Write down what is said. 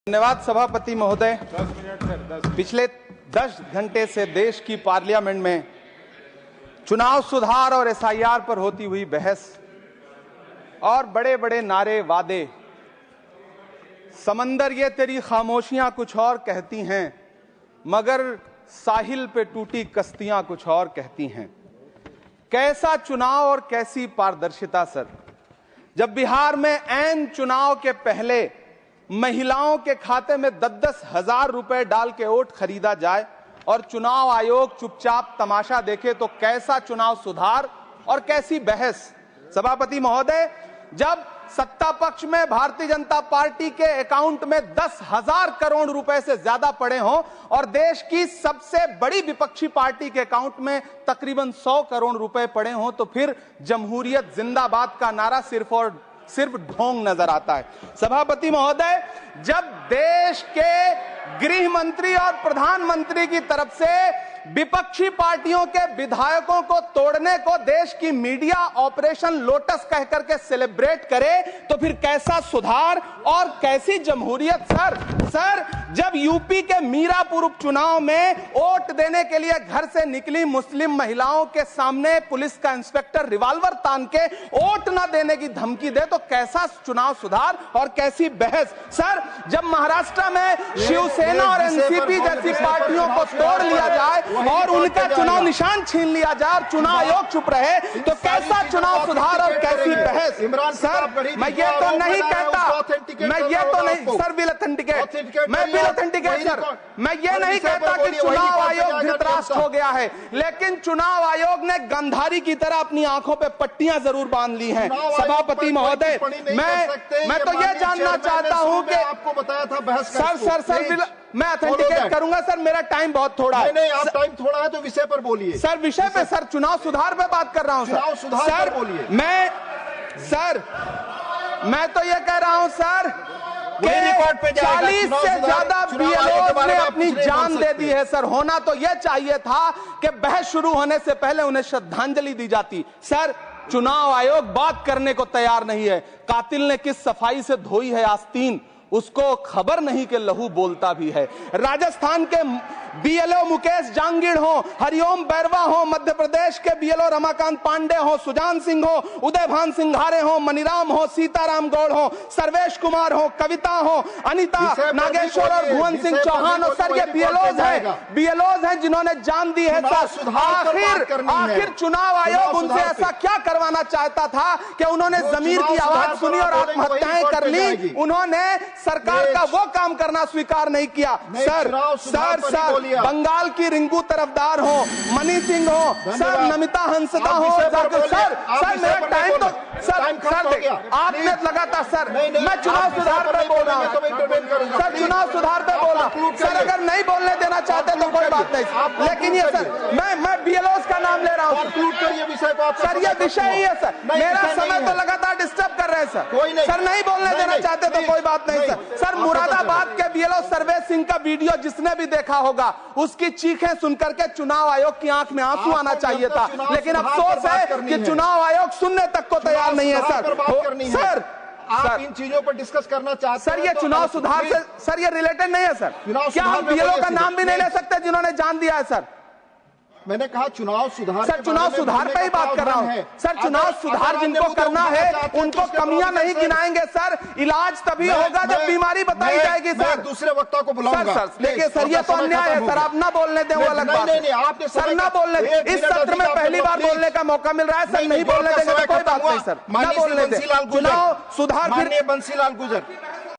धन्यवाद सभापति महोदय। 10 मिनट सर। पिछले 10 घंटे से देश की पार्लियामेंट में चुनाव सुधार और एसआईआर पर होती हुई बहस और बड़े बड़े नारे वादे, समंदर ये तेरी खामोशियां कुछ और कहती हैं, मगर साहिल पे टूटी कश्तियां कुछ और कहती हैं। कैसा चुनाव और कैसी पारदर्शिता सर, जब बिहार में ऐन चुनाव के पहले महिलाओं के खाते में 10-10 हजार रुपए डाल के वोट खरीदा जाए और चुनाव आयोग चुपचाप तमाशा देखे, तो कैसा चुनाव सुधार और कैसी बहस। सभापति महोदय, जब सत्ता पक्ष में भारतीय जनता पार्टी के अकाउंट में 10,000 करोड़ रुपए से ज्यादा पड़े हों और देश की सबसे बड़ी विपक्षी पार्टी के अकाउंट में तकरीबन 100 करोड़ रुपए पड़े हों, तो फिर जमहूरियत जिंदाबाद का नारा सिर्फ और सिर्फ ढोंग नजर आता है। सभापति महोदय, जब देश के गृह मंत्री और प्रधानमंत्री की तरफ से विपक्षी पार्टियों के विधायकों को तोड़ने को देश की मीडिया ऑपरेशन लोटस कह करके सेलिब्रेट करे, तो फिर कैसा सुधार और कैसी जमहूरियत सर। जब यूपी के मीरापुर उपचुनाव में वोट देने के लिए घर से निकली मुस्लिम महिलाओं के सामने पुलिस का इंस्पेक्टर रिवॉल्वर तान के वोट न देने की धमकी दे, तो कैसा चुनाव सुधार और कैसी बहस। सर, जब महाराष्ट्र में शिवसेना और एनसीपी जैसी पार्टियों को तोड़ लिया जाए और उनका चुनाव निशान छीन लिया जाए और चुनाव आयोग चुप रहे, तो कैसा चुनाव सुधार और कैसी बहस। सर, मैं ये तो नहीं कहता, मैं ये तो नहीं सर, विल ऑथेंटिकेट, मैं विल ऑथेंटिकेट सर, मैं ये नहीं कहता कि चुनाव आयोग धृतराष्ट्र हो गया है, लेकिन चुनाव आयोग ने गंधारी की तरह अपनी आंखों पे पट्टियां जरूर बांध ली हैं। सभापति महोदय, मैं तो ये जानना चाहता हूं कि आपको बताया था बहस सर मैं ऑथेंटिकेट करूंगा सर, मेरा टाइम बहुत थोड़ा है। नहीं, आप टाइम थोड़ा है तो विषय पर बोलिए सर। विषय पे सर, चुनाव सुधार पे बात कर रहा हूं चुनाव सुधार सर। बोलिए। मैं तो ये कह रहा हूं सर, 40 से ज्यादा बीएलओ ने अपनी जान दे दी है सर। होना तो यह चाहिए था कि बहस शुरू होने से पहले उन्हें श्रद्धांजलि दी जाती। सर, चुनाव आयोग बात करने को तैयार नहीं है। कातिल ने किस सफाई से धोई है आस्तीन, उसको खबर नहीं कि लहू बोलता भी है। राजस्थान के बीएलओ मुकेश जांगीड़ हो, हरिओम बैरवा हो, मध्य प्रदेश के बीएलओ रमाकांत पांडे हो, सुजान सिंह हो, उदयभान सिंघारे हो, मनीराम हो, सीताराम गौड़ हो, सर्वेश कुमार हो, कविता हो, अनिता नागेश्वर और भुवन सिंह चौहान हो। सर, ये बीएलओज हैं जिन्होंने जान दी है सर। आखिर चुनाव आयोग उनसे ऐसा क्या करवाना चाहता था कि उन्होंने जमीर की आवाज सुनी और आत्महत्याएं कर ली। उन्होंने सरकार का वो काम करना स्वीकार नहीं किया। सर, बंगाल की रिंकू तरफदार हो, मनी सिंह हो, सर, नमिता हंसदा हो, सर मेरा टाइम तो सर आपने लगातार सर, मैं चुनाव सुधार पे बोल रहा हूँ सर, चुनाव सुधार पे बोल रहा हूँ सर। अगर नहीं बोलने देना चाहते तो कोई बात नहीं, लेकिन ये सर मैं बीएलओ का नाम ले रहा हूँ सर। ये विषय ही है सर, मेरा समय तो लगातार डिस्टर्ब कर रहे हैं सर। सर, नहीं बोलने देना चाहते तो कोई बात नहीं सर। मुरादाबाद के बीएलओ सर्वेश सिंह का वीडियो जिसने भी देखा होगा, उसकी चीखें सुनकर के चुनाव आयोग की आंख में आंसू आना चाहिए था, लेकिन अफसोस है कि चुनाव आयोग सुनने तक को तैयार नहीं है सर। आप इन चीजों पर डिस्कस करना चाहते सर, ये चुनाव सुधार से सर ये रिलेटेड नहीं है सर। क्या हम बीएलओ का नाम भी नहीं ले सकते जिन्होंने जान दिया है सर? मैंने कहा चुनाव सुधार, सर चुनाव सुधार पे ही बात कर रहा हूँ सर। चुनाव सुधार जिनको करना है उनको कमियां नहीं गिनाएंगे सर। इलाज तभी होगा जब बीमारी बताई जाएगी सर। दूसरे वक्ता को बुलाऊंगा सर। देखिए सर, ये तो अन्याय है सर, आप ना बोलने दें, वो अलग बात है सर। ना बोलने, इस सत्र में पहली बार बोलने का मौका मिल रहा है सर, नहीं बोलने देंगे तो कोई बात नहीं सर, ना बोलने दें। चुनाव सुधार, बंसीलाल गुजर